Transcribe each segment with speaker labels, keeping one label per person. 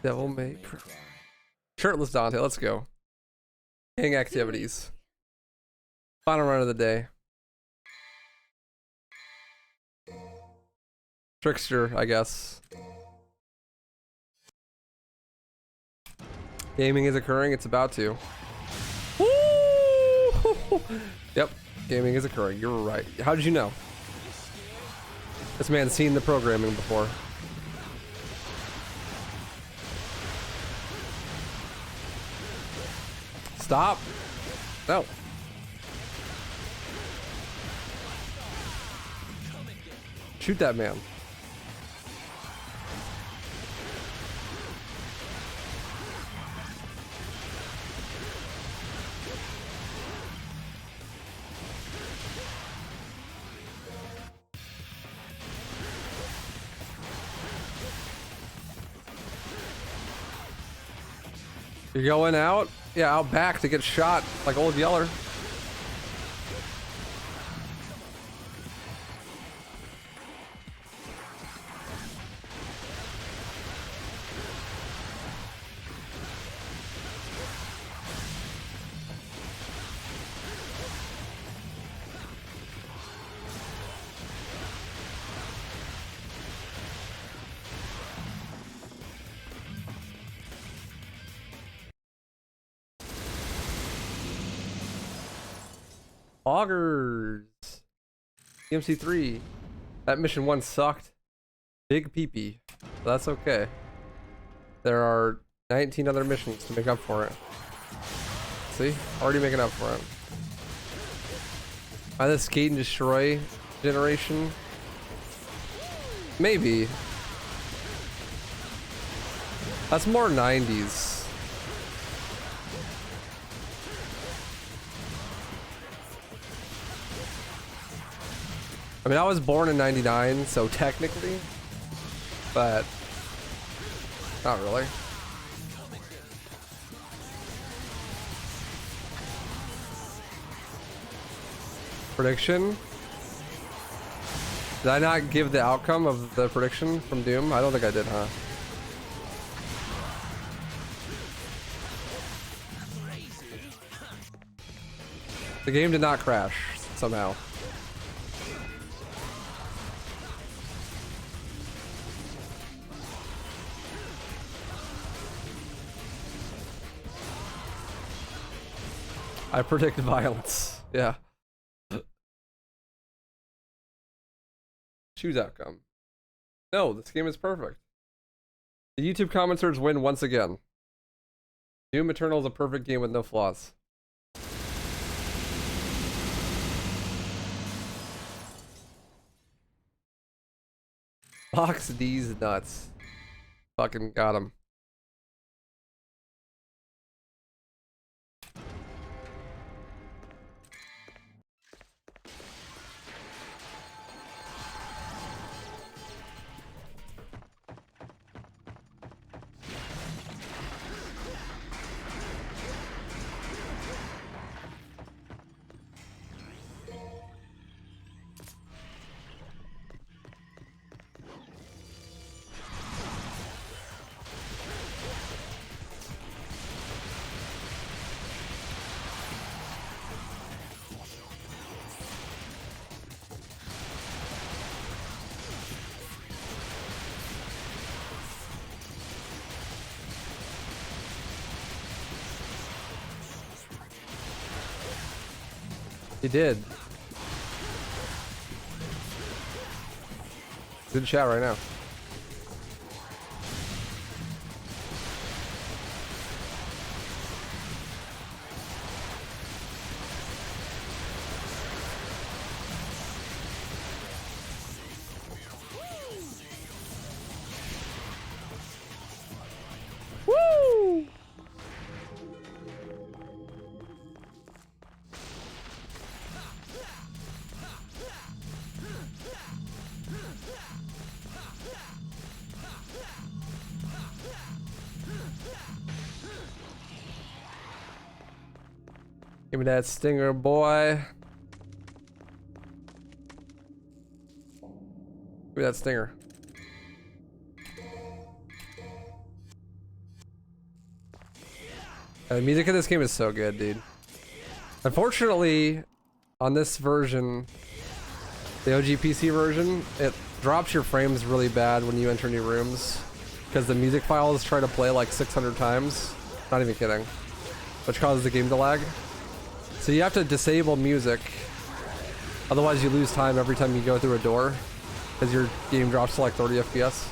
Speaker 1: Devil May Cry. Shirtless Dante, let's go. Gang activities. Final run of the day. Trickster, I guess. Gaming is occurring, it's about to. Woo! Yep, gaming is occurring, you're right. How did you know? This man's seen the programming before. Stop. No. Shoot that man. You're going out? Yeah, out back to get shot like old Yeller. Augers. MC3. That mission 1 sucked. Big peepee. But that's okay. There are 19 other missions to make up for it. See? Already making up for it. By the skate and destroy generation? Maybe. That's more 90s. I mean, I was born in 99, so technically, but not really. Prediction? Did I not give the outcome of the prediction from Doom? I don't think I did, huh? The game did not crash, somehow. I predict violence. Yeah. Choose outcome. No, this game is perfect. The YouTube commenters win once again. Doom Eternal is a perfect game with no flaws. Box D's nuts. Fucking got him. He did. Good chat right now. Woo! Give me that stinger, boy. Give me that stinger. The music in this game is so good, dude. Unfortunately, on this version, the OG PC version, it drops your frames really bad when you enter new rooms because the music files try to play like 600 times. Not even kidding. Which causes the game to lag. So you have to disable music. Otherwise you lose time every time you go through a door because your game drops to like 30 FPS.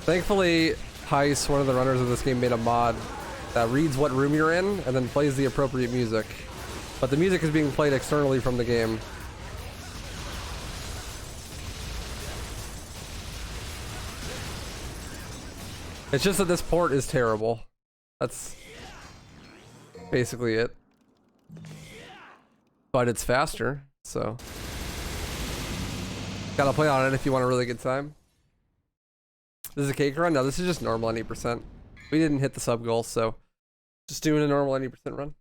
Speaker 1: Thankfully, Heist, one of the runners of this game, made a mod that reads what room you're in and then plays the appropriate music. But the music is being played externally from the game. It's just that this port is terrible. That's basically it. But it's faster, so gotta play on it if you want a really good time. This is a cake run? No, this is just normal 90%. We didn't hit the sub goal, so just doing a normal 90% run.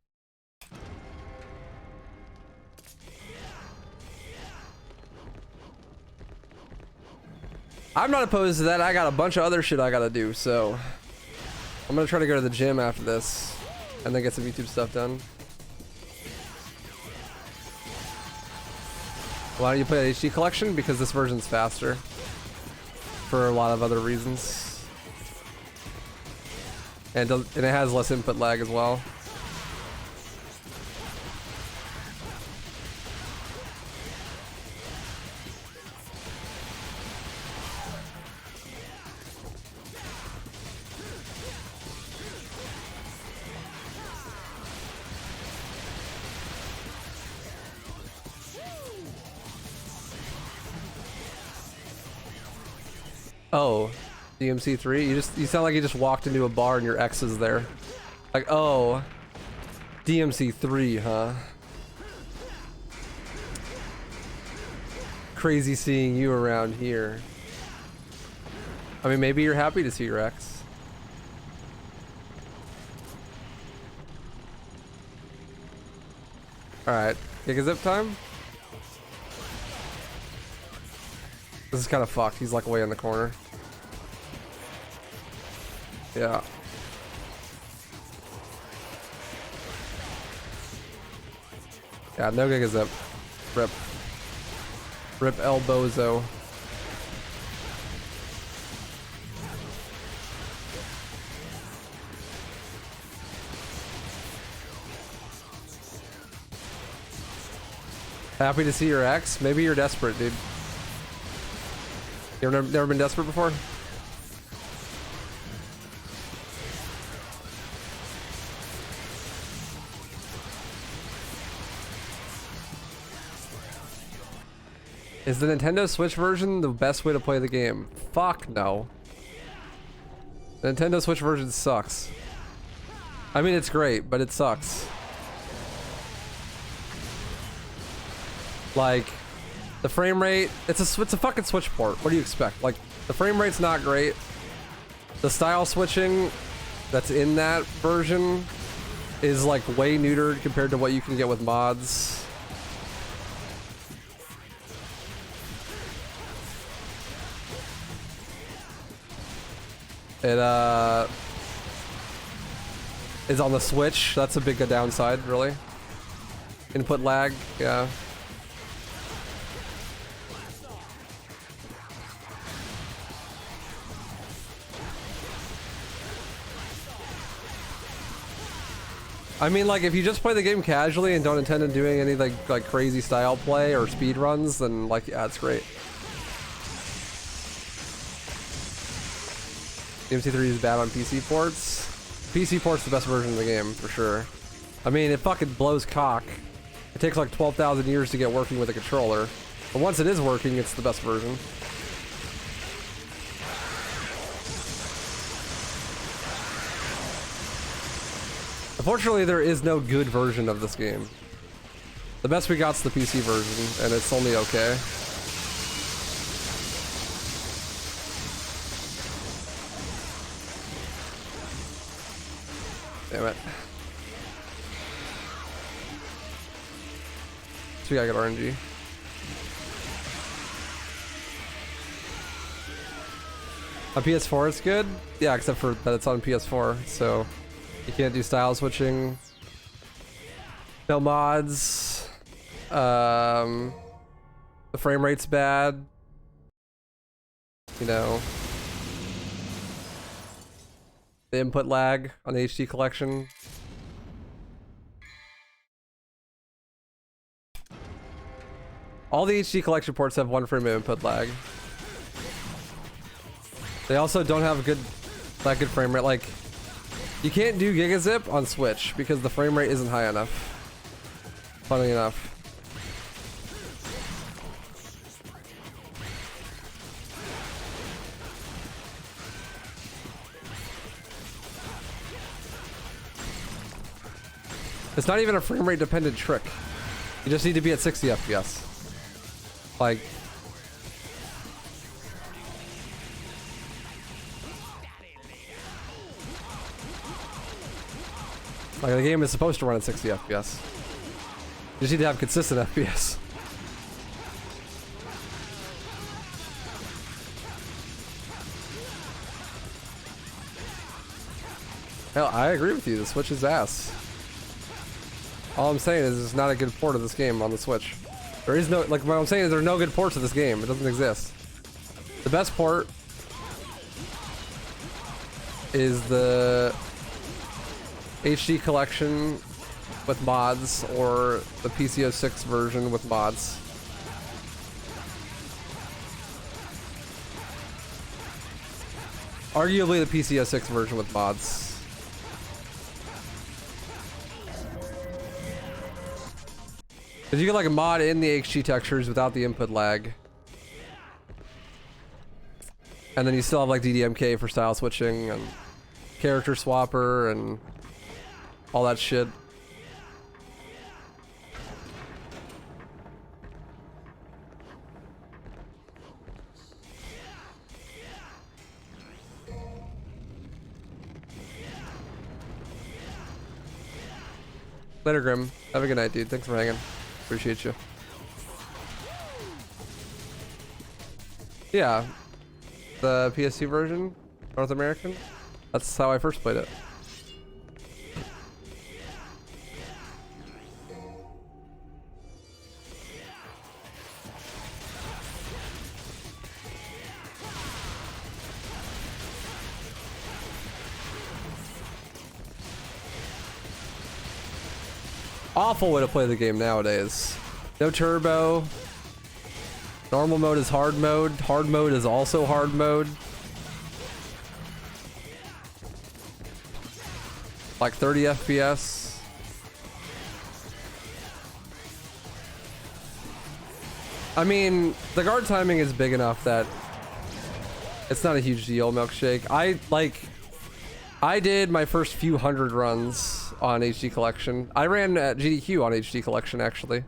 Speaker 1: I'm not opposed to that. I got a bunch of other shit I gotta do, so I'm gonna try to go to the gym after this and then get some YouTube stuff done. Why don't you play the HD collection? Because this version's faster. For a lot of other reasons. And it has less input lag as well. Oh, DMC3? You sound like you just walked into a bar and your ex is there. Like, oh, DMC3, huh? Crazy seeing you around here. I mean, maybe you're happy to see your ex. Alright, kick a zip time? This is kind of fucked. He's like way in the corner. Yeah. Yeah, no giga zip. Rip. Rip elbozo. Happy to see your ex? Maybe you're desperate, dude. You never been desperate before? Is the Nintendo Switch version the best way to play the game? Fuck no. The Nintendo Switch version sucks. I mean, it's great, but it sucks. Like, the frame rate, it's a fucking Switch port. What do you expect? Like, the frame rate's not great. The style switching that's in that version is like way neutered compared to what you can get with mods. It is on the Switch. That's a big downside, really. Input lag, yeah. I mean, like, if you just play the game casually and don't intend on doing any like crazy style play or speed runs, then like, yeah, it's great. DMC3 is bad on PC ports. PC port's the best version of the game, for sure. I mean, it fucking blows cock. It takes like 12,000 years to get working with a controller. But once it is working, it's the best version. Unfortunately, there is no good version of this game. The best we got's the PC version, and it's only okay. Damn it. So we gotta get RNG. On PS4 it's good? Yeah, except for that it's on PS4, so you can't do style switching. No mods. The frame rate's bad. You know. The input lag on the HD collection. All the HD collection ports have 1 frame of input lag. They also don't have that good frame rate. Like, you can't do gigazip on Switch because the frame rate isn't high enough. Funny enough. It's not even a frame rate dependent trick. You just need to be at 60 FPS. Like, the game is supposed to run at 60 FPS. You just need to have consistent FPS. Hell, I agree with you. The Switch is ass. All I'm saying is it's not a good port of this game on the Switch. There is no, like, what I'm saying is there are no good ports of this game. It doesn't exist. The best port is the HD collection with mods or the PC06 version with mods. Arguably the PC06 version with mods. Because you can like mod in the HD textures without the input lag. And then you still have like DDMK for style switching and character swapper and all that shit. Later, Grim. Have a good night, dude. Thanks for hanging. Appreciate you. Yeah. The PS2 version, North American. That's how I first played it. Awful way to play the game nowadays. No turbo. Normal mode is hard mode. Hard mode is also hard mode. Like 30 FPS. I mean, the guard timing is big enough that it's not a huge deal, Milkshake. I did my first few hundred runs on HD Collection. I ran at GDQ on HD Collection, actually.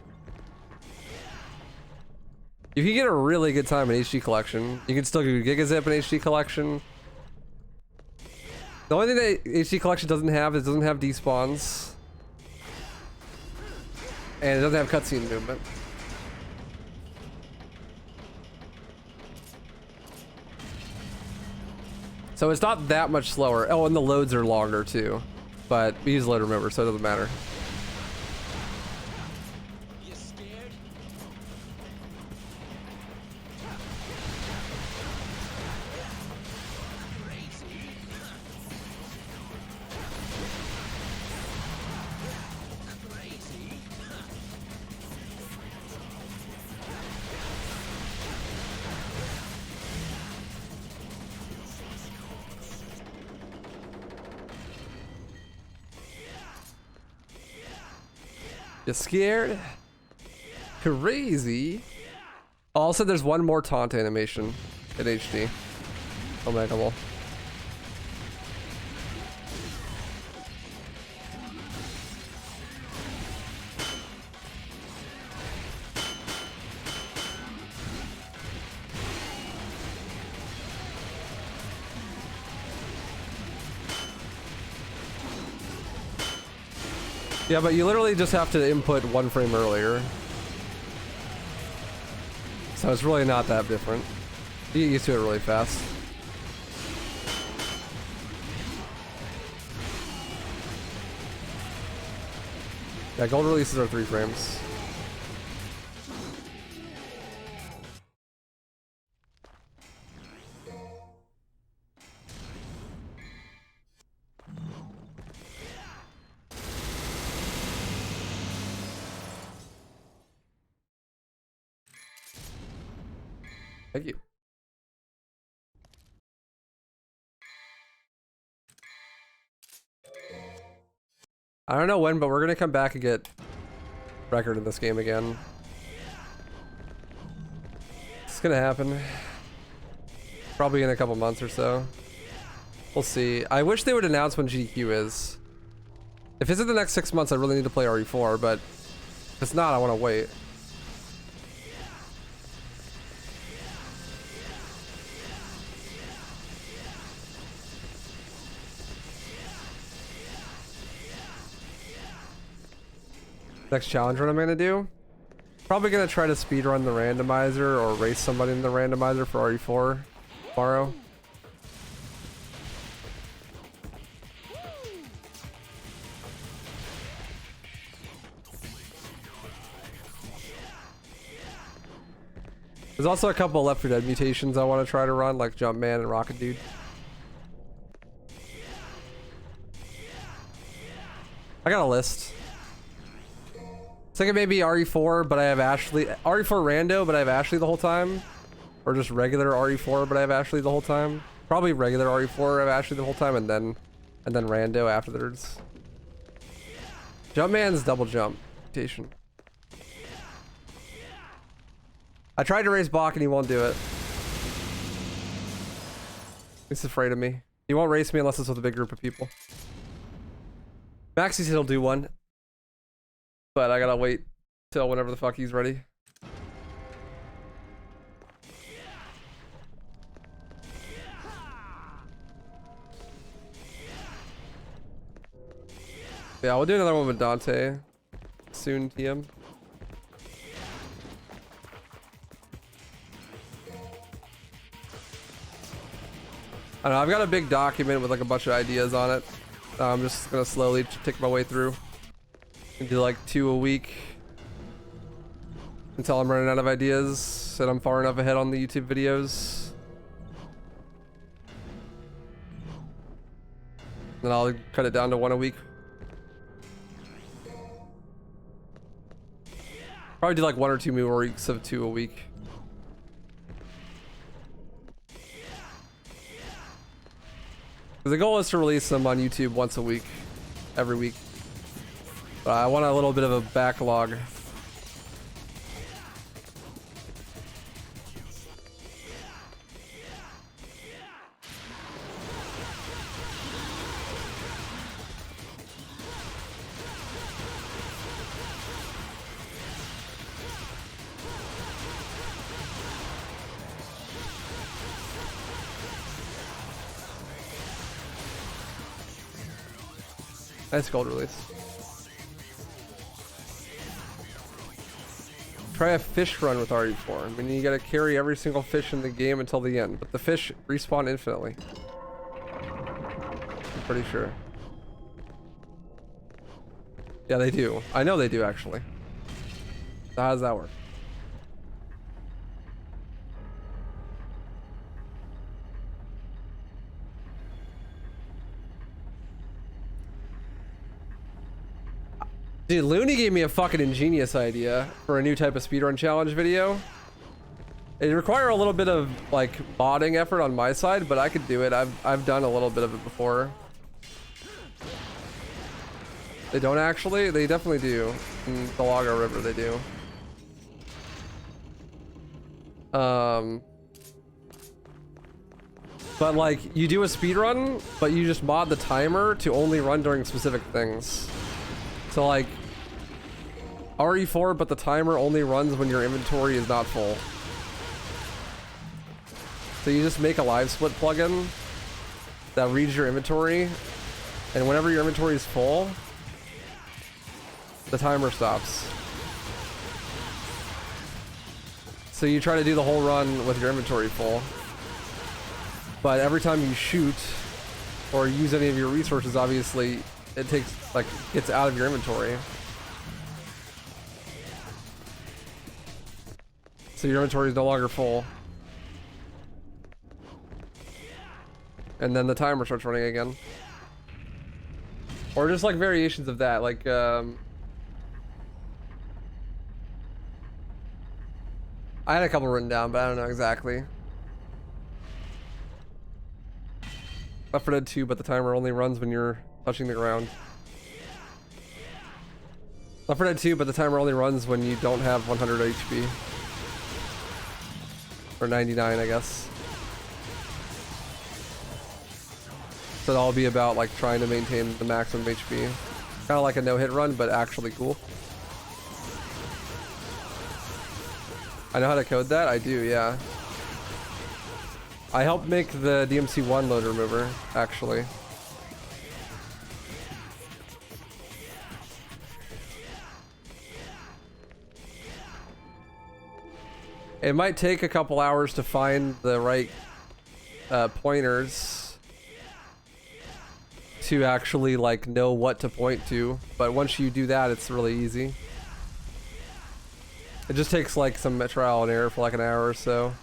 Speaker 1: You can get a really good time in HD Collection. You can still do Gigazip in HD Collection. The only thing that HD Collection doesn't have is it doesn't have despawns. And it doesn't have cutscene movement. So it's not that much slower. Oh, and the loads are longer too. But we use load remover, so it doesn't matter.
Speaker 2: You scared? Crazy. Crazy.
Speaker 1: You scared? Crazy. Also, there's one more taunt animation in HD. Omegle. Yeah, but you literally just have to input 1 frame earlier. So it's really not that different. You get used to it really fast. Yeah, gold releases are 3 frames. Thank you. I don't know when, but we're gonna come back and get record in this game again. It's gonna happen. Probably in a couple months or so. We'll see. I wish they would announce when GDQ is. If it's in the next 6 months, I really need to play RE4, but if it's not, I want to wait. Next challenge run I'm gonna do? Probably gonna try to speedrun the randomizer or race somebody in the randomizer for RE4 tomorrow. There's also a couple of Left 4 Dead mutations I want to try to run, like Jumpman and Rocket Dude. I got a list. Second maybe RE4, but I have Ashley. RE4 rando, but I have Ashley the whole time. Or just regular RE4, but I have Ashley the whole time. Probably regular RE4, I have Ashley the whole time, and then rando afterwards. Jumpman's double jump mutation. I tried to race Bach and he won't do it. He's afraid of me. He won't race me unless it's with a big group of people. Maxie said he'll do one. But I gotta wait till whenever the fuck he's ready. Yeah, we'll do another one with Dante soon, TM. I don't know, I've got a big document with like a bunch of ideas on it. I'm just gonna slowly take my way through. And do like 2 a week until I'm running out of ideas and I'm far enough ahead on the YouTube videos. Then I'll cut it down to 1 a week. Probably do like 1 or 2 more weeks of 2 a week. The goal is to release them on YouTube once a week, every week. But I want a little bit of a backlog. Nice gold release. Try a fish run with RE4. I mean, you gotta carry every single fish in the game until the end, but the fish respawn infinitely. I'm pretty sure. Yeah, they do. I know they do, actually. So how does that work? Dude, Looney gave me a fucking ingenious idea for a new type of speedrun challenge video. It require a little bit of like modding effort on my side, but I could do it. I've done a little bit of it before. They don't actually? They definitely do. In the Lago River, they do. But like, you do a speedrun, but you just mod the timer to only run during specific things. So like, RE4, but the timer only runs when your inventory is not full. So you just make a live split plugin that reads your inventory, and whenever your inventory is full, the timer stops. So you try to do the whole run with your inventory full. But every time you shoot or use any of your resources, obviously it takes, like, gets out of your inventory. So your inventory is no longer full. And then the timer starts running again. Or just like variations of that, like I had a couple written down, but I don't know exactly. Left 4 Dead 2, but the timer only runs when you're touching the ground. Left 4 Dead 2, but the timer only runs when you don't have 100 HP. Or 99, I guess. So it'll all be about like trying to maintain the maximum HP. Kind of like a no-hit run, but actually cool. I know how to code that? I do, yeah. I helped make the DMC1 load remover, actually. It might take a couple hours to find the right pointers to actually like know what to point to, but once you do that, it's really easy. It just takes like some trial and error for like an hour or so.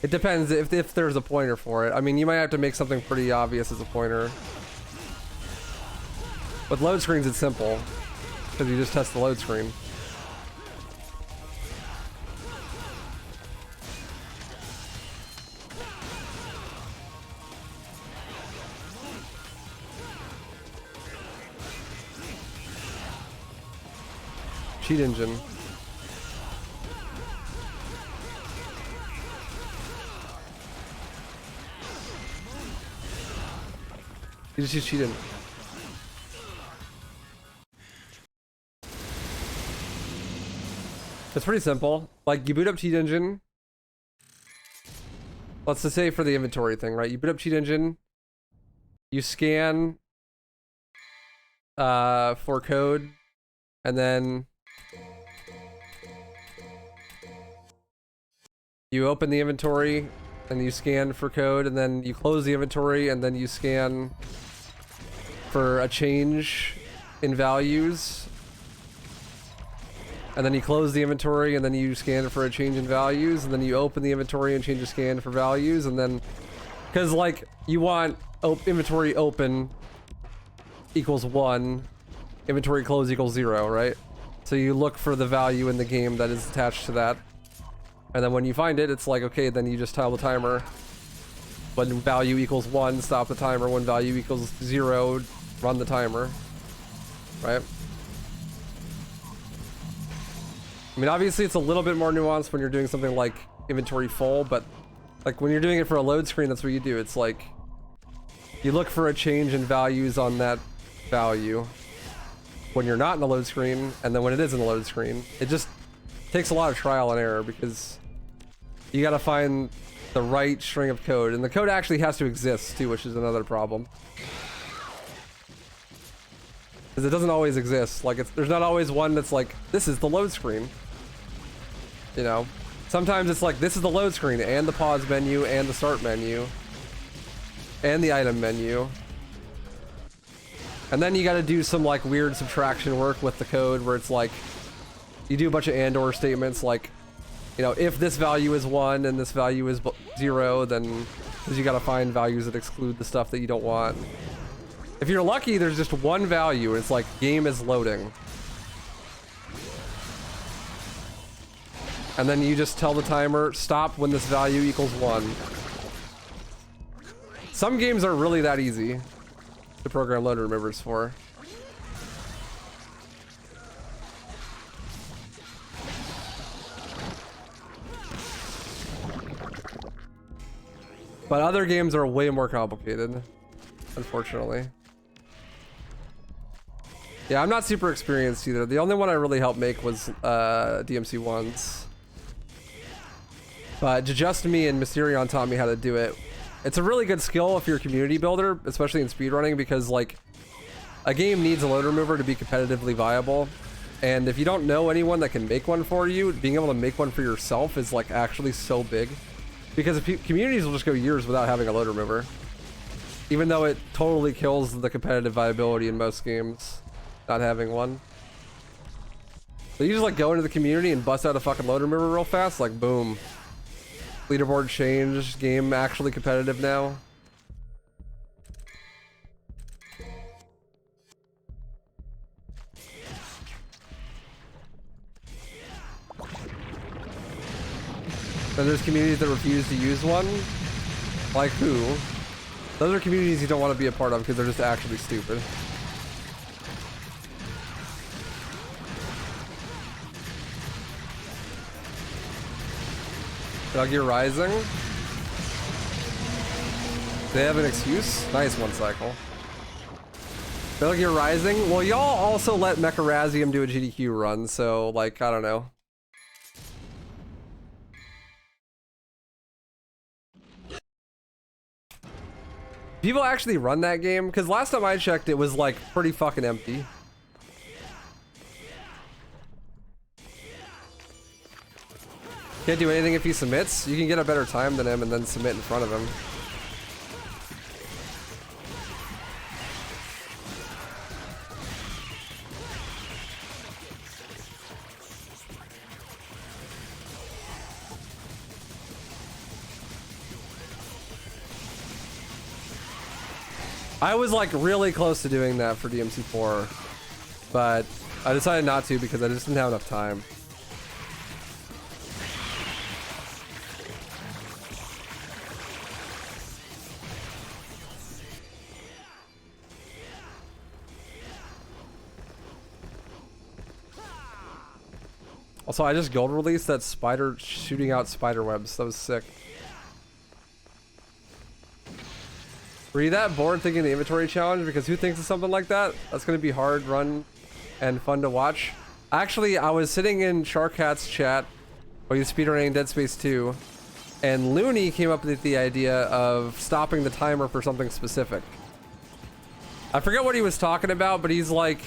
Speaker 1: It depends if there's a pointer for it. I mean, you might have to make something pretty obvious as a pointer. With load screens, it's simple because you just test the load screen. Cheat engine. You just use cheat engine. It's pretty simple. Like you boot up cheat engine. Let's just say for the inventory thing, right? You boot up cheat engine. You scan for code, and then you open the inventory and you scan for code, and then you close the inventory and then you scan for a change in values, and then you close the inventory and then you scan for a change in values, and then you open the inventory and change your scan for values, and then because like you want inventory open equals 1, inventory close equals 0, right? So you look for the value in the game that is attached to that. And then when you find it, it's like, okay, then you just tell the timer when value equals 1, stop the timer. When value equals 0, run the timer, right? I mean, obviously it's a little bit more nuanced when you're doing something like inventory full, but like when you're doing it for a load screen, that's what you do. It's like you look for a change in values on that value when you're not in the load screen, and then when it is in the load screen. It just takes a lot of trial and error because you gotta find the right string of code, and the code actually has to exist too, which is another problem. Because it doesn't always exist. Like, there's not always one that's like, this is the load screen. You know? Sometimes it's like, this is the load screen, and the pause menu, and the start menu, and the item menu. And then you gotta do some like weird subtraction work with the code where it's like, you do a bunch of and/or statements like, you know, if this value is 1 and this value is 0, then because you gotta find values that exclude the stuff that you don't want. If you're lucky, there's just one value, and it's like game is loading. And then you just tell the timer, stop when this value equals 1. Some games are really that easy to program load removers for. But other games are way more complicated, unfortunately. Yeah, I'm not super experienced either. The only one I really helped make was DMC1's. But just me and Mysterion taught me how to do it. It's a really good skill if you're a community builder, especially in speedrunning, because like a game needs a load remover to be competitively viable. And if you don't know anyone that can make one for you, being able to make one for yourself is like actually so big. Because communities will just go years without having a load remover. Even though it totally kills the competitive viability in most games, not having one. So you just like go into the community and bust out a fucking load remover real fast, like boom. Leaderboard changed, game actually competitive now. Then there's communities that refuse to use one. Like who? Those are communities you don't want to be a part of because they're just actually stupid. Metal Gear Rising. They have an excuse? Nice one cycle. Metal Gear Rising? Well, y'all also let Mecharazium do a GDQ run, so, like, I don't know. People actually run that game? Because last time I checked, it was, like, pretty fucking empty. Can't do anything if he submits. You can get a better time than him and then submit in front of him. I was like really close to doing that for DMC4, but I decided not to because I just didn't have enough time. Also, I just gold released that spider shooting out spider webs. That was sick. Were you that bored thinking the inventory challenge? Because who thinks of something like that? That's going to be hard run and fun to watch. Actually, I was sitting in Sharkhat's chat while he was speedrunning Dead Space 2, and Looney came up with the idea of stopping the timer for something specific. I forget what he was talking about, but he's like,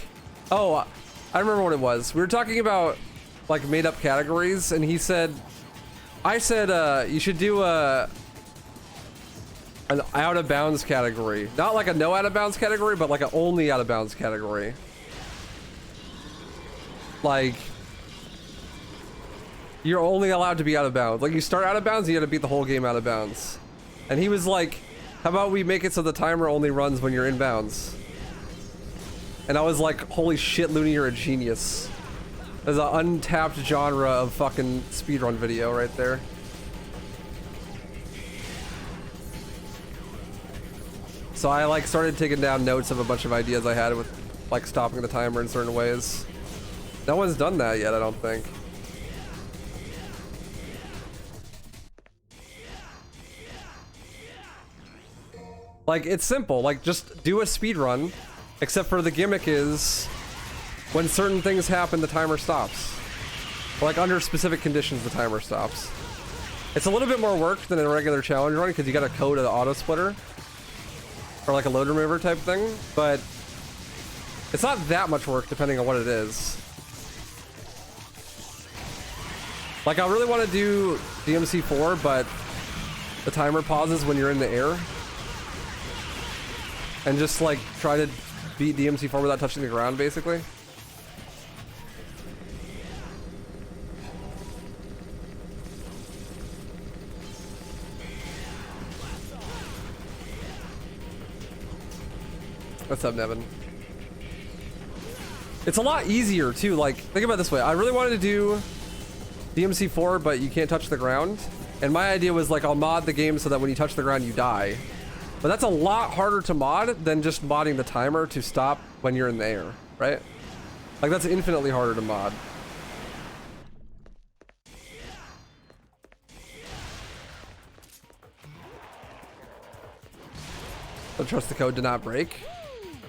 Speaker 1: oh, I remember what it was. We were talking about like made up categories, and he said, I said, you should do an out of bounds category. Not like a no out of bounds category, but like an only out of bounds category. Like, you're only allowed to be out of bounds. Like, you start out of bounds, you gotta beat the whole game out of bounds. And he was like, how about we make it so the timer only runs when you're in bounds? And I was like, holy shit, Looney, you're a genius. There's an untapped genre of fucking speedrun video right there. So I like started taking down notes of a bunch of ideas I had with like stopping the timer in certain ways. No one's done that yet, I don't think. Like, it's simple. Like, just do a speedrun, except for the gimmick is when certain things happen, the timer stops. Or like under specific conditions, the timer stops. It's a little bit more work than a regular challenge run because you gotta code an auto splitter. Or like a load remover type thing, but it's not that much work depending on what it is. Like, I really want to do DMC4, but the timer pauses when you're in the air. And just like try to beat DMC4 without touching the ground, basically. What's up, Nevin? It's a lot easier too. Like, think about it this way. I really wanted to do DMC4, but you can't touch the ground. And my idea was like, I'll mod the game so that when you touch the ground, you die. But that's a lot harder to mod than just modding the timer to stop when you're in the air, right? Like, that's infinitely harder to mod. Don't trust the code to not break.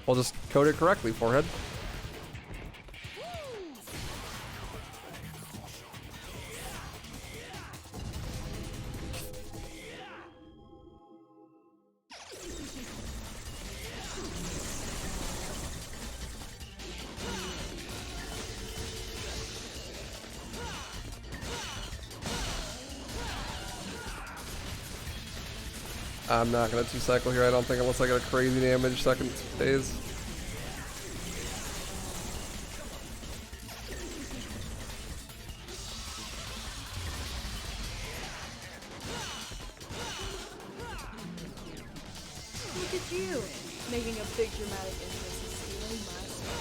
Speaker 1: We'll just code it correctly, forehead. I'm not gonna 2-cycle here, I don't think, unless I get a crazy damage second phase.
Speaker 3: you making a big dramatic entrance and stealing my soul.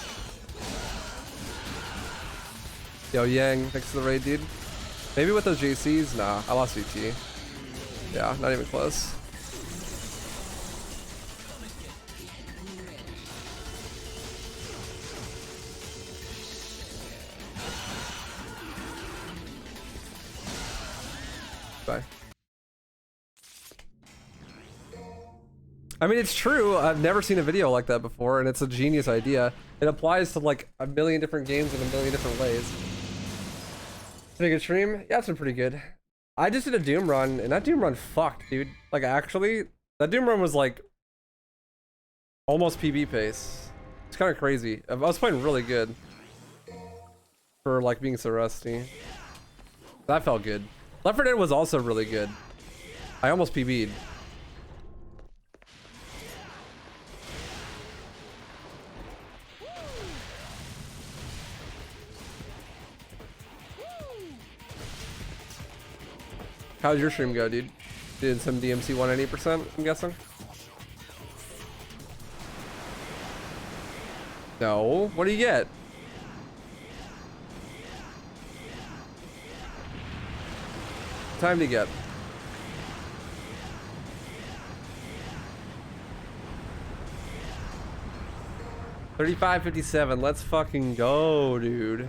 Speaker 1: Yo, Yang, thanks for the raid, dude. Maybe with those JCs? Nah, I lost VT. Yeah, not even close. Bye. I mean, it's true. I've never seen a video like that before, and it's a genius idea. It applies to like a million different games in a million different ways. Pretty good stream? Yeah, it's been pretty good. I just did a Doom run, and that Doom run fucked, dude. Like, actually, that Doom run was like almost PB pace. It's kind of crazy. I was playing really good for like being so rusty. That felt good. Left 4 Dead was also really good. I almost PB'd. How'd your stream go, dude? Did some DMC 180%, I'm guessing? No. What do you get? Time to get. $35.57. Let's fucking go, dude.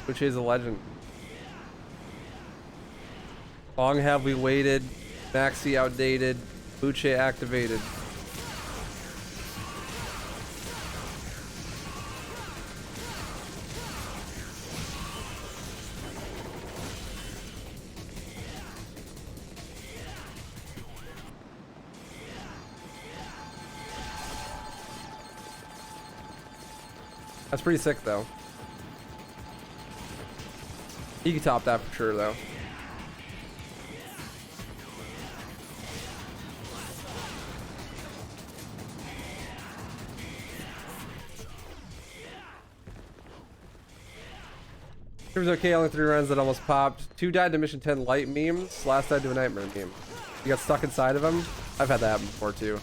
Speaker 1: Which is a legend. Long have we waited. Maxi outdated. Buche activated. That's pretty sick, though. You can top that for sure, though. It was okay, only 3 runs that almost popped. 2 died to mission 10 light memes. Last died to a nightmare meme. You got stuck inside of him? I've had that happen before, too.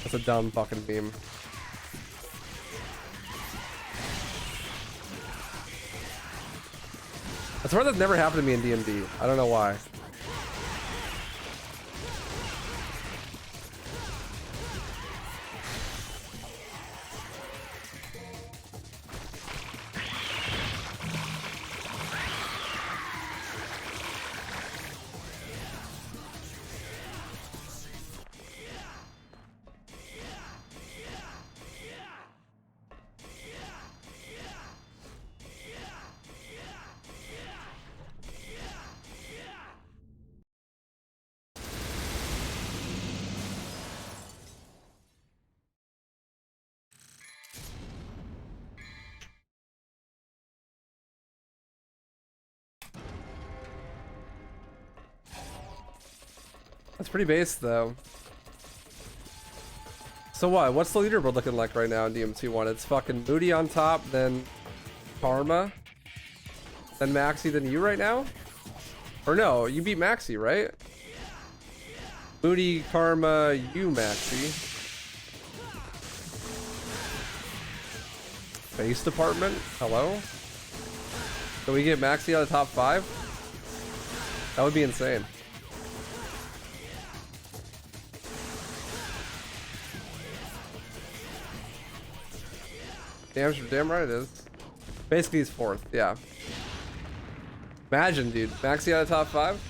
Speaker 1: That's a dumb fucking meme. I swear that's never happened to me in DMD. I don't know why. That's pretty base, though. So what? What's the leaderboard looking like right now in DMC1? It's fucking Moody on top, then Karma, then Maxi, then you right now? Or no, you beat Maxi, right? Moody, Karma, you, Maxi. Base department? Hello? Can we get Maxi out of top 5? That would be insane. Damn right it is. Basically he's 4th, yeah. Imagine, dude. Maxi out of top 5?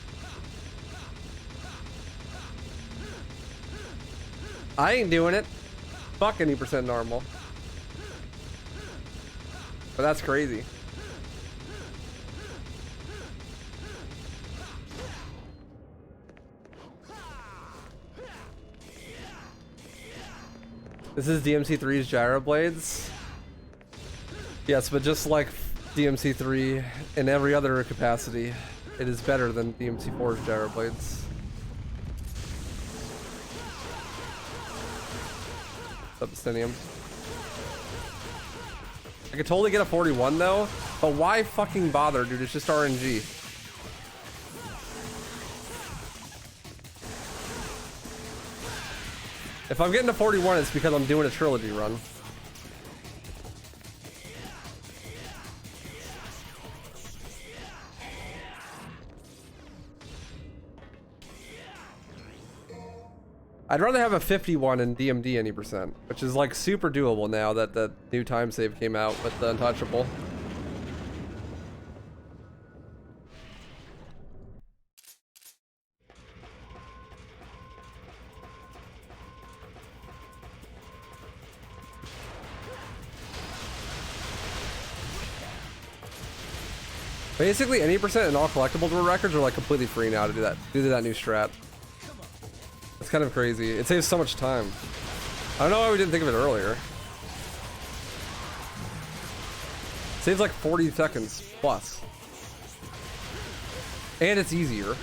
Speaker 1: I ain't doing it. Fuck any percent normal. But that's crazy. This is DMC3's gyro blades. Yes, but just like DMC3 in every other capacity, it is better than DMC4's gyro blades. What's up, Stenium? I could totally get a 41 though, but why fucking bother, dude? It's just RNG. If I'm getting to 41, it's because I'm doing a trilogy run. I'd rather have a 51 in DMD any percent, which is like super doable now that the new time save came out with the Untouchable. Basically, any percent in all collectible world records are like completely free now to do that. Do that new strat. It's kind of crazy. It saves so much time. I don't know why we didn't think of it earlier. Saves like 40 seconds plus. And it's easier.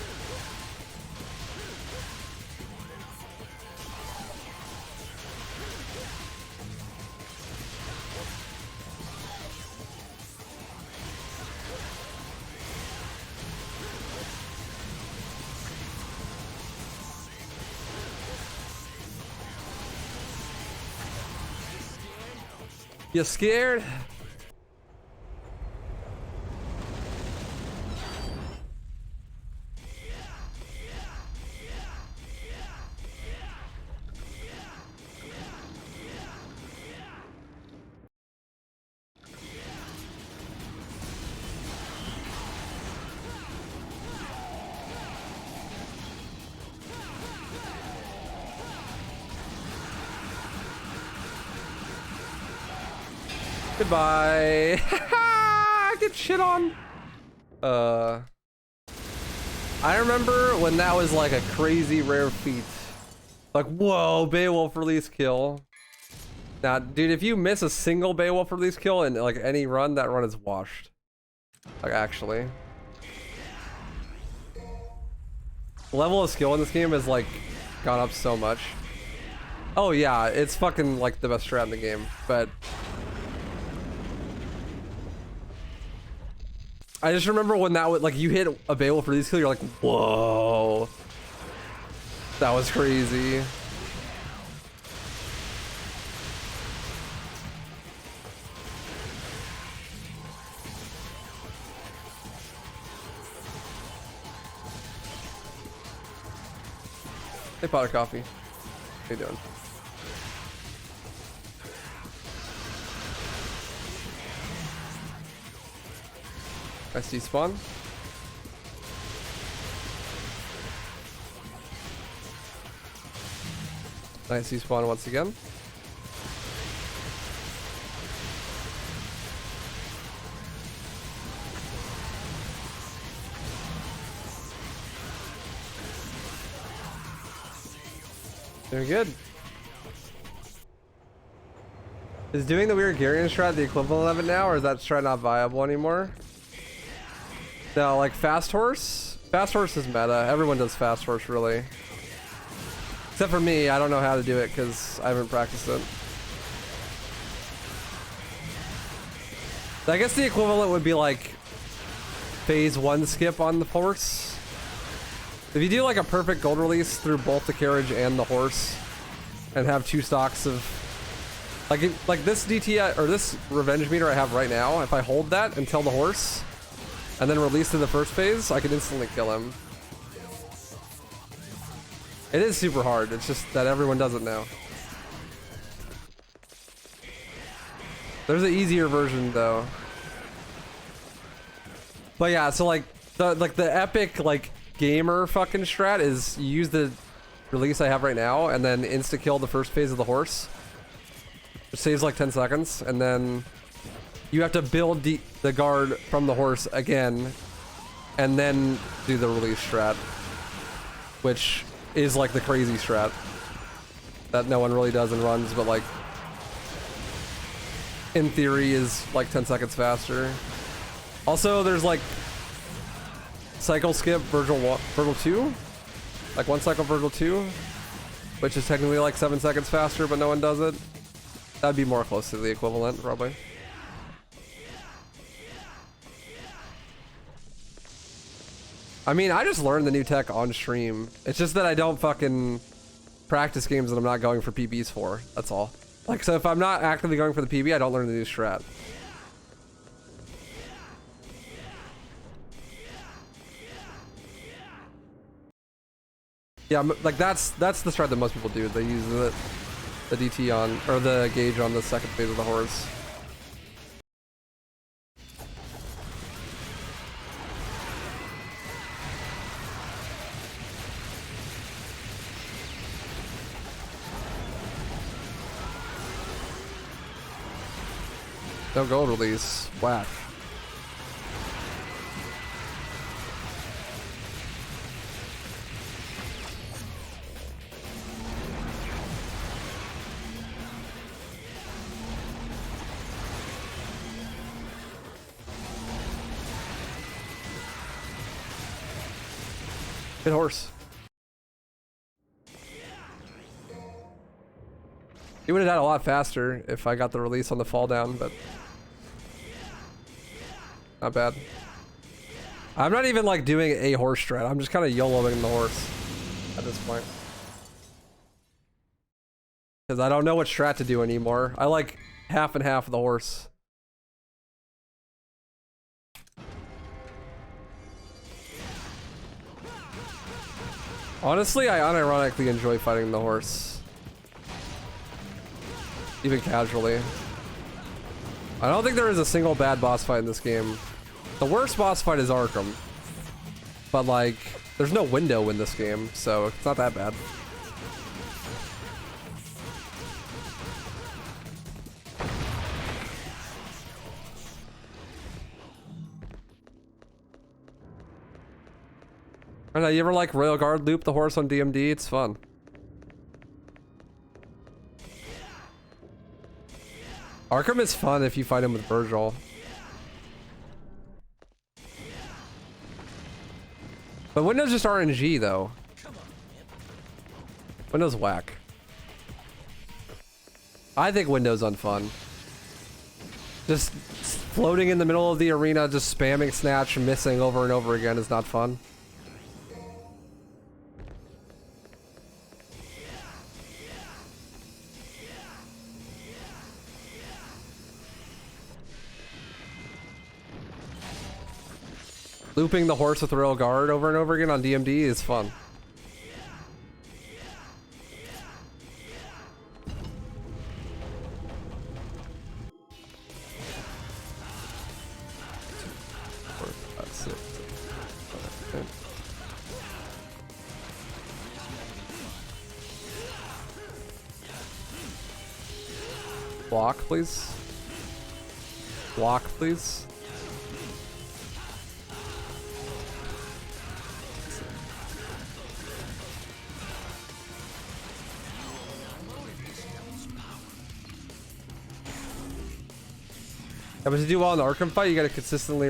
Speaker 1: You scared? Goodbye. Get shit on. I remember when that was like a crazy rare feat. Like, whoa, Beowulf release kill. Now, dude, if you miss a single Beowulf release kill in like any run, that run is washed. Like, actually. The level of skill in this game has like gone up so much. Oh yeah, it's fucking like the best strat in the game, but I just remember when that would, like, you hit a Beowulf release kill, you're like, whoa. That was crazy. Hey, Pot of Coffee. How you doing? Nice despawn. Nice despawn once again. Doing good. Is doing the weird Garian strat the equivalent of it now, or is that strat not viable anymore? No, like fast horse? Fast horse is meta. Everyone does fast horse, really. Except for me, I don't know how to do it because I haven't practiced it. I guess the equivalent would be like phase 1 skip on the horse. If you do like a perfect gold release through both the carriage and the horse and have 2 stocks of like this DT or this revenge meter I have right now, if I hold that until the horse and then release to the first phase, I can instantly kill him. It is super hard, it's just that everyone does it now. There's an easier version though. But yeah, so like the epic like gamer fucking strat is you use the release I have right now and then insta kill the first phase of the horse. It saves like 10 seconds and then you have to build the guard from the horse again and then do the release strat, which is like the crazy strat that no one really does in runs, but like in theory is like 10 seconds faster. Also, there's like cycle skip Virgil 2, like 1 cycle Virgil 2, which is technically like 7 seconds faster, but no one does it. That'd be more close to the equivalent, probably. I mean, I just learned the new tech on stream. It's just that I don't fucking practice games that I'm not going for PBs for. That's all. Like, so if I'm not actively going for the PB, I don't learn the new strat. Yeah, like that's the strat that most people do. They use the DT on, or the gauge on the second phase of the horse. No gold release. Whack. Good horse. He would have died a lot faster if I got the release on the fall down, but not bad. I'm not even like doing a horse strat. I'm just kind of YOLOing the horse at this point. Because I don't know what strat to do anymore. I like half and half of the horse. Honestly, I unironically enjoy fighting the horse. Even casually. I don't think there is a single bad boss fight in this game. The worst boss fight is Arkham. But like, there's no window in this game, so it's not that bad. I don't know, you ever like Royal Guard loop the horse on DMD? It's fun. Arkham is fun if you fight him with Virgil. But Window's just RNG though. Window's whack. I think Window's unfun. Just floating in the middle of the arena, just spamming snatch, missing over and over again is not fun. Looping the horse with Royal Guard over and over again on DMD is fun. Block, please. Block, please. Yeah, but to do well in the Arkham fight, you gotta constantly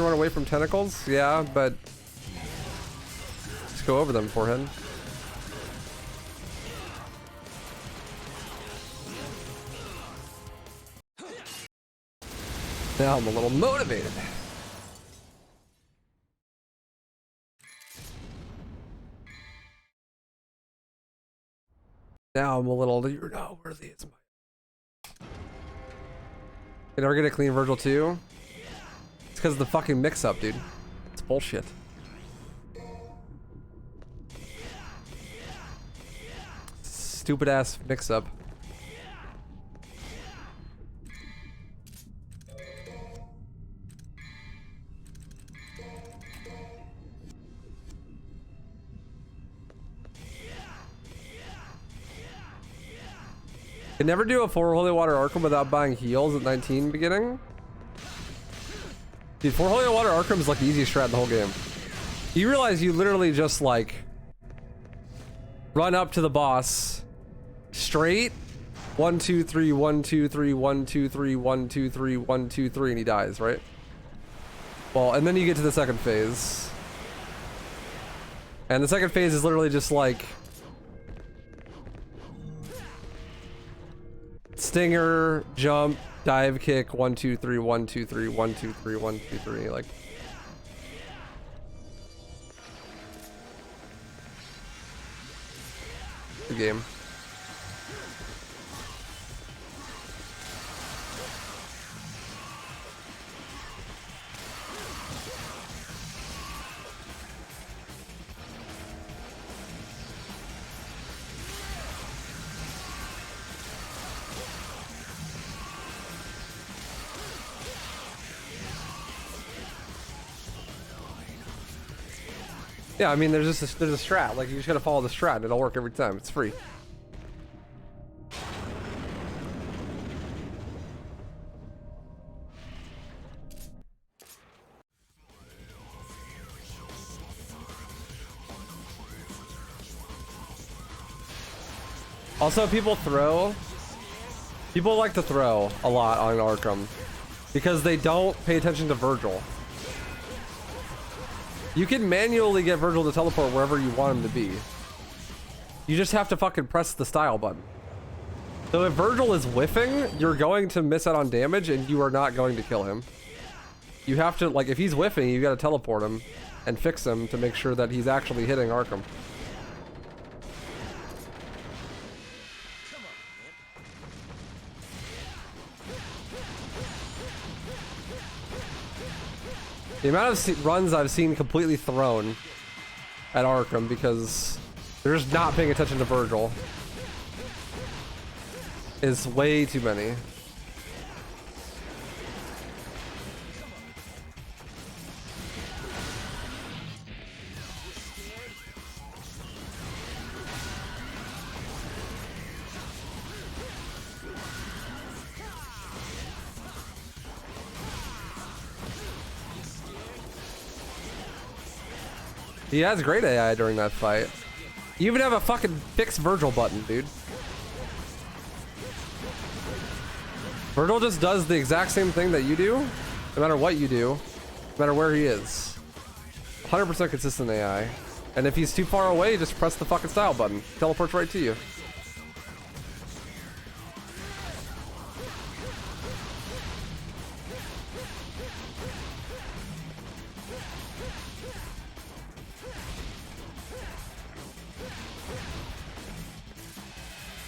Speaker 1: run away from tentacles. Yeah, but just go over them, forehead. Now I'm a little motivated. Now I'm a little, you're not worthy, it's my... You never get a clean Virgil too? It's because of the fucking mix-up, dude. It's bullshit. Stupid-ass mix-up. Can never do a 4 Holy Water Arkham without buying heals at 19 beginning. Dude, 4 Holy Water Arkham is like the easiest strat in the whole game. You realize you literally just like run up to the boss straight 1 2 3 1 2 3 1 2 3 1 2 3 1 2 3 and he dies, right? Well, and then you get to the second phase. And the second phase is literally just like stinger, jump, dive kick, 1 2 3 1 2 3 1 2 3 1 2 3, like you're game. Yeah, I mean, there's a strat. Like, you just gotta follow the strat, and it'll work every time. It's free. Also, people like to throw a lot on Arkham because they don't pay attention to Virgil. You can manually get Virgil to teleport wherever you want him to be. You just have to fucking press the style button. So if Virgil is whiffing, you're going to miss out on damage and you are not going to kill him. You have to, like, if he's whiffing, you gotta teleport him and fix him to make sure that he's actually hitting Arkham. The amount of runs I've seen completely thrown at Arkham because they're just not paying attention to Virgil is way too many. He has great AI during that fight. You even have a fucking fix Virgil button, dude. Virgil just does the exact same thing that you do, no matter what you do, no matter where he is. 100% consistent AI. And if he's too far away, just press the fucking style button. Teleports right to you.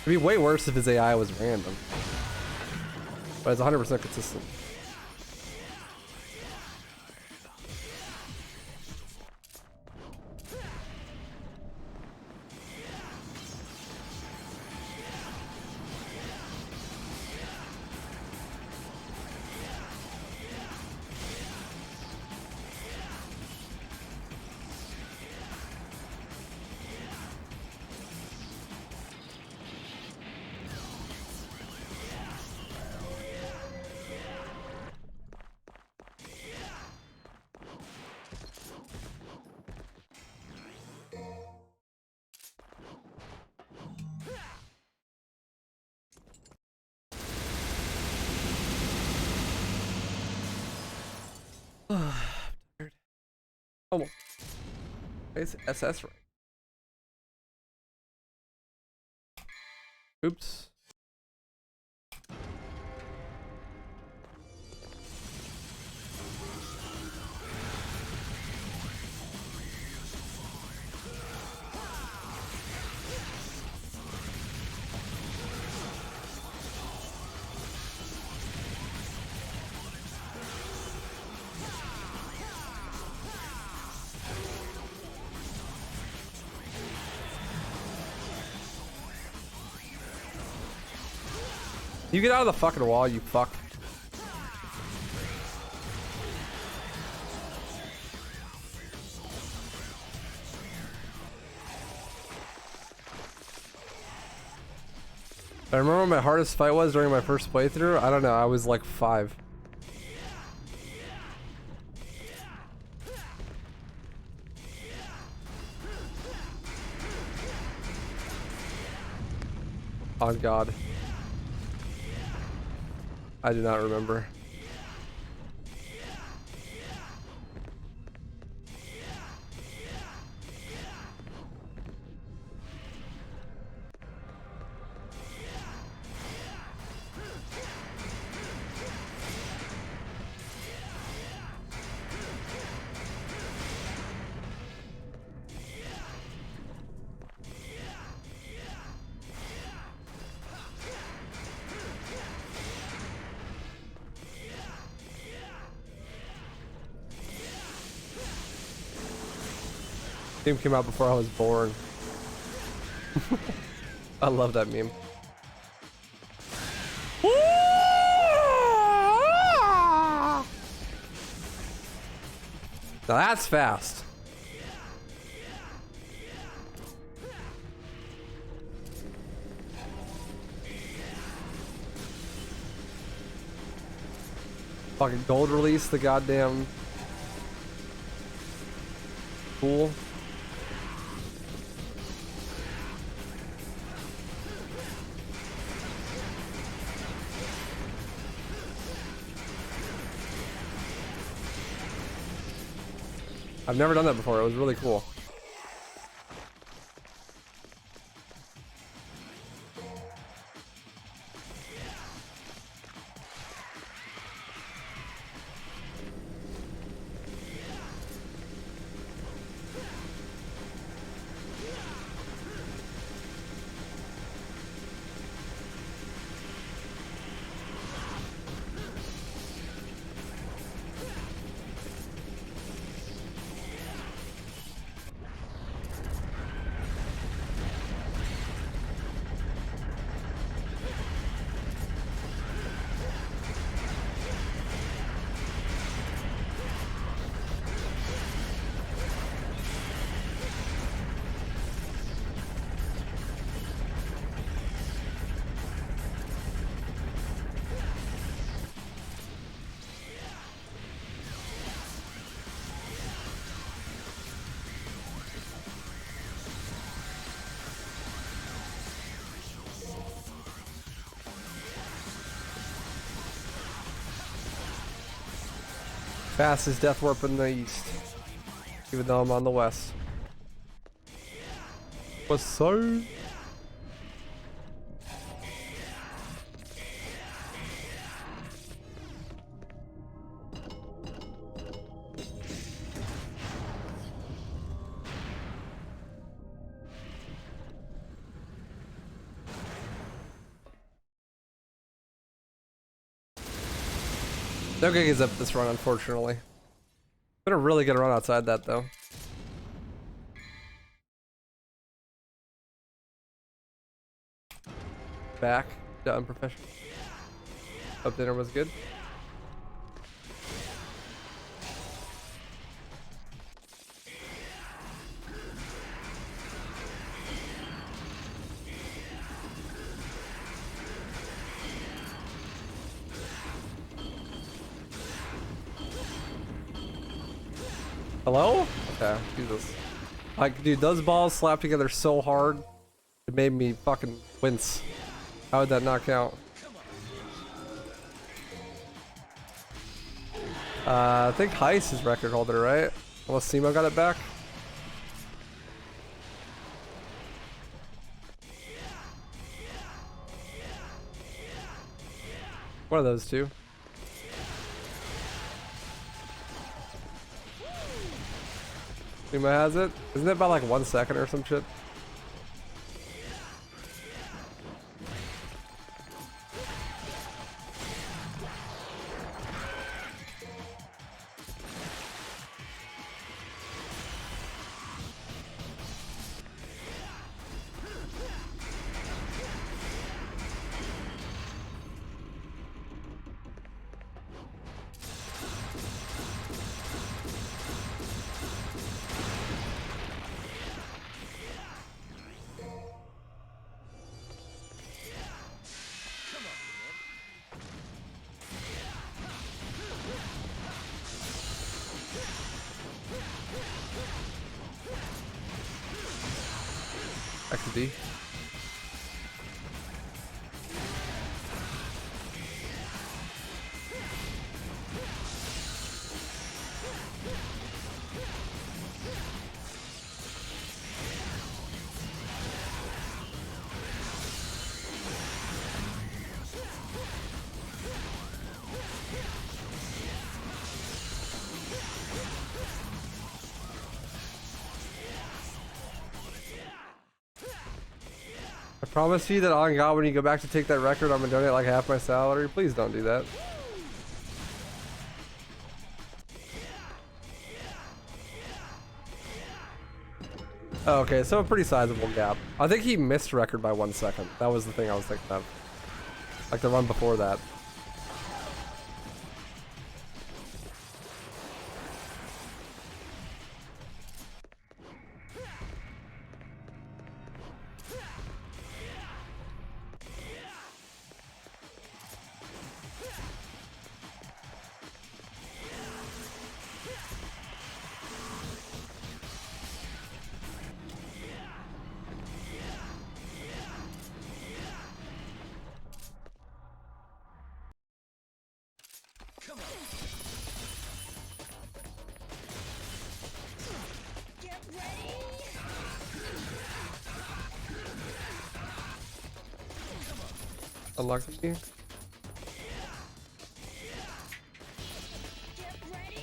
Speaker 1: It'd be way worse if his AI was random. But it's 100% consistent. Oh, it's SS right. Oops. You get out of the fucking wall, you fuck. I remember what my hardest fight was during my first playthrough. I don't know, I was like 5. On God. I do not remember. Game came out before I was born. I love that meme. Now that's fast. Fucking gold release the goddamn pool. I've never done that before. It was really cool. Fastest death warp in the east, even though I'm on the west. What's so? No gigs up this run, unfortunately. Been a really good run outside that, though. Back to unprofessional. Hope dinner was good. Hello? Okay, Jesus. Like, dude, those balls slapped together so hard, it made me fucking wince. How would that not count? I think Heist is record holder, right? Unless Simo got it back. One of those two. Simo has it. Isn't it by like 1 second or some shit? XD. I promise you that on God, when you go back to take that record, I'm gonna donate like half my salary. Please don't do that. Oh, okay, so a pretty sizable gap. I think he missed record by 1 second. That was the thing I was thinking of. Like the run before that.
Speaker 2: Come on.
Speaker 3: Get ready.
Speaker 1: Unlucky.
Speaker 3: Get ready.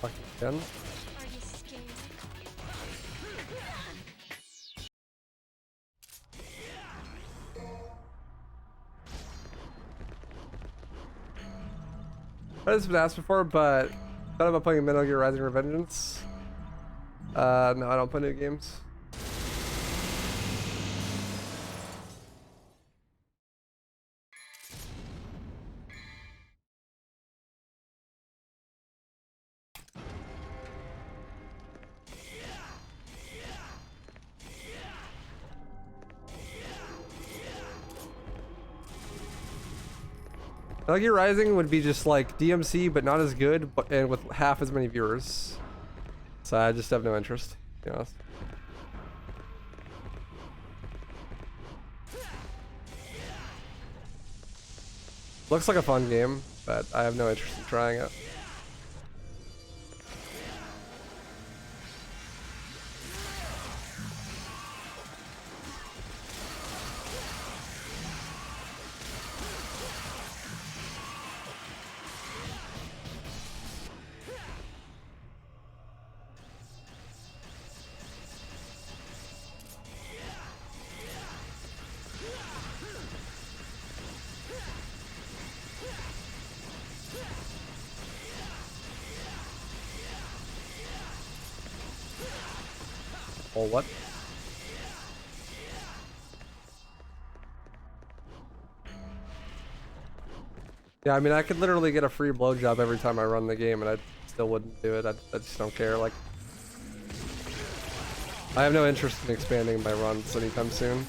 Speaker 1: Lucky again.
Speaker 3: Are you scared?
Speaker 1: This has been asked before, but thought about playing Metal Gear Rising Revengeance. No, I don't play new games. Metal Gear Rising would be just like DMC, but not as good, but and with half as many viewers. So I just have no interest, to be honest. Looks like a fun game, but I have no interest in trying it. Or what? Yeah, I mean, I could literally get a free blowjob every time I run the game, and I still wouldn't do it. I just don't care. Like, I have no interest in expanding my runs anytime soon.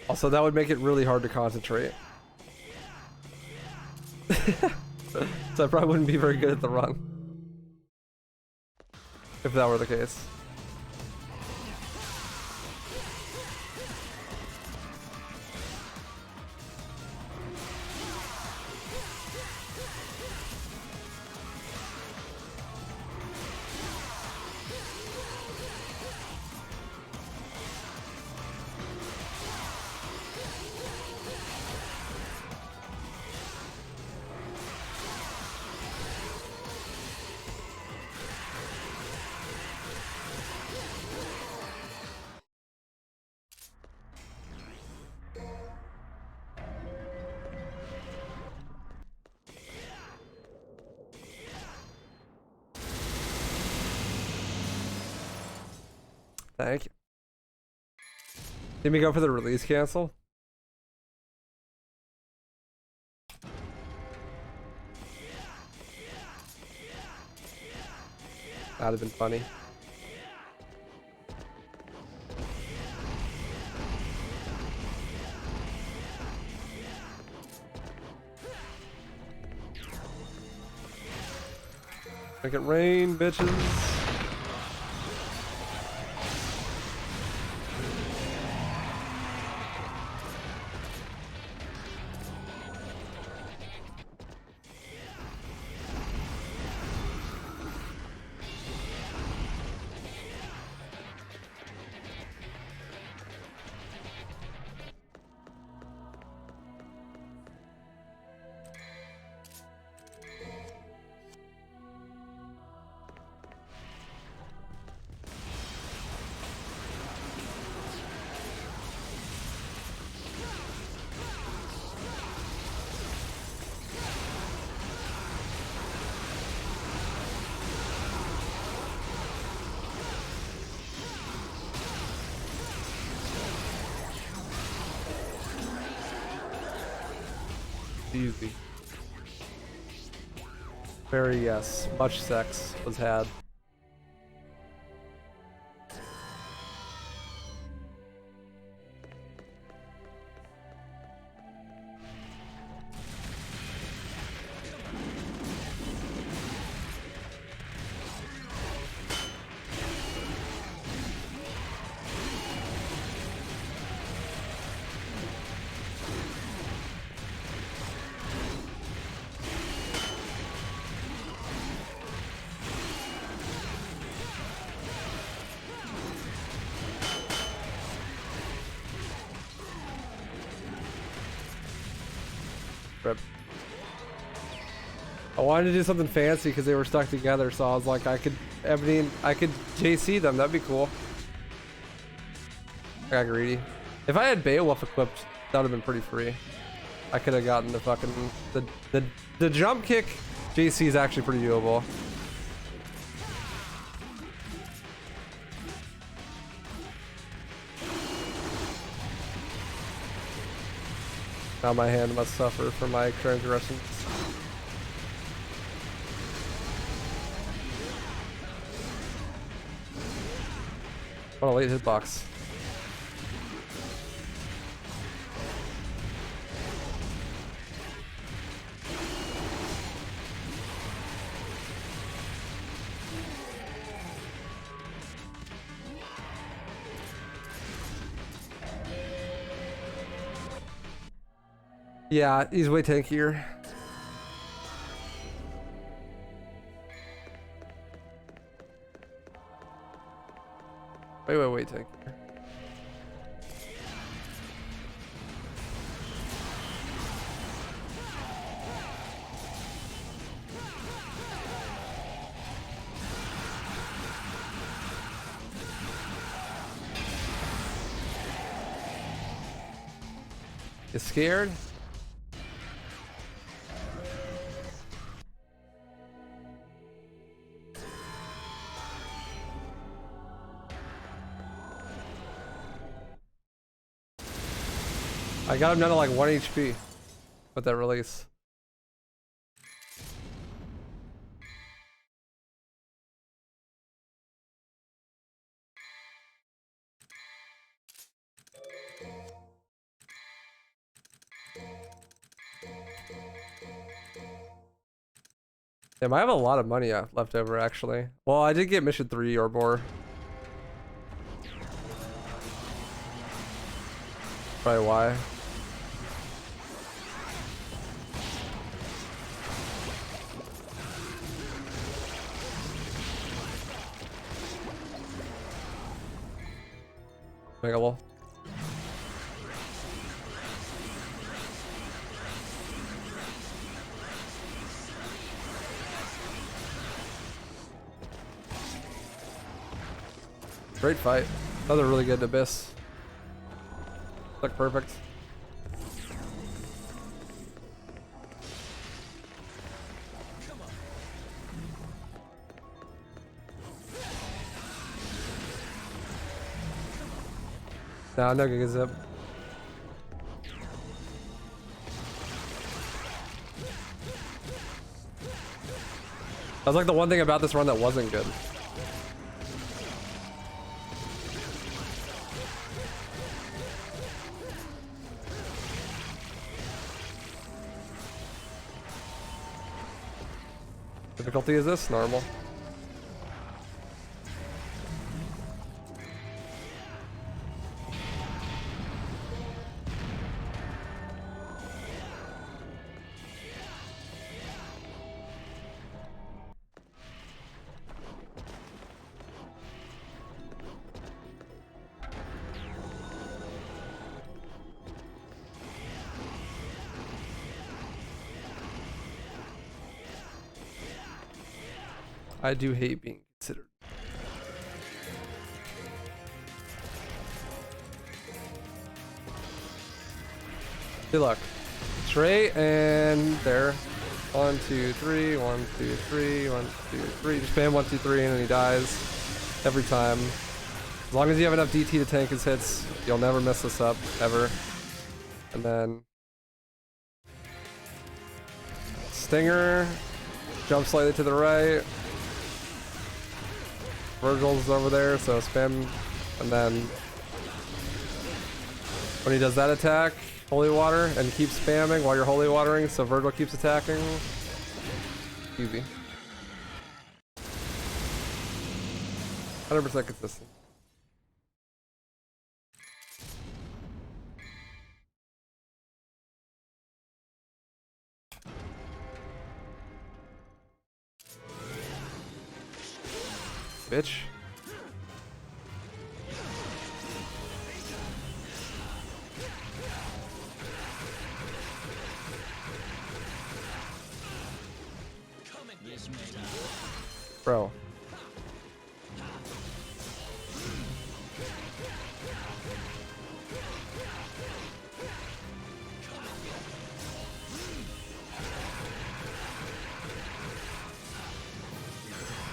Speaker 1: Also, that would make it really hard to concentrate. So I probably wouldn't be very good at the run. If that were the case. Thank you. Did we go for the release cancel? That'd have been funny. Make it rain, bitches. Easy. Very yes. Much sex was had. Rip. I wanted to do something fancy because they were stuck together, so I was like, I could JC them. That'd be cool. I got greedy. If I had Beowulf equipped, that would have been pretty free. I could have gotten the fucking the jump kick. JC is actually pretty doable. Now my hand must suffer for my transgressions. What a late hitbox. Yeah, he's way tankier. Way tankier. You scared? I got him down to like 1 HP with that release. Damn, I have a lot of money left over actually. Well, I did get mission 3 or more. Probably why. Mega wall. Great fight. Another really good abyss. Look perfect. Nah, no Giga Zip. That's like the one thing about this run that wasn't good. Difficulty is this? Normal. I do hate being considered. Good luck. Straight and there. 1, 2, 3, 1, 2, 3, 1, 2, 3. Just spam 1, 2, 3 and then he dies. Every time. As long as you have enough DT to tank his hits, you'll never mess this up, ever. And then Stinger. Jump slightly to the right. Virgil's over there, so spam. And then when he does that attack, holy water, and keep spamming while you're holy watering, so Virgil keeps attacking. Easy. 100% consistent. Bitch. Bro.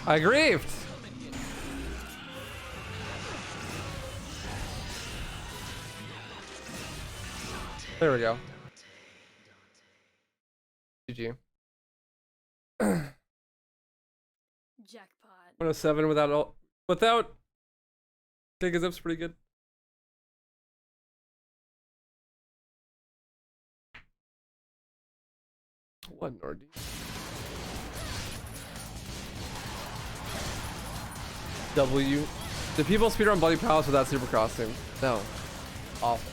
Speaker 1: I grieved. There we go. GG.
Speaker 3: Jackpot.
Speaker 1: 107 without Gigazip's pretty good. What Nordy? W. Do people speedrun Bloody Palace without supercrossing? No. Awful.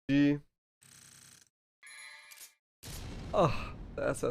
Speaker 1: G. Oh, that's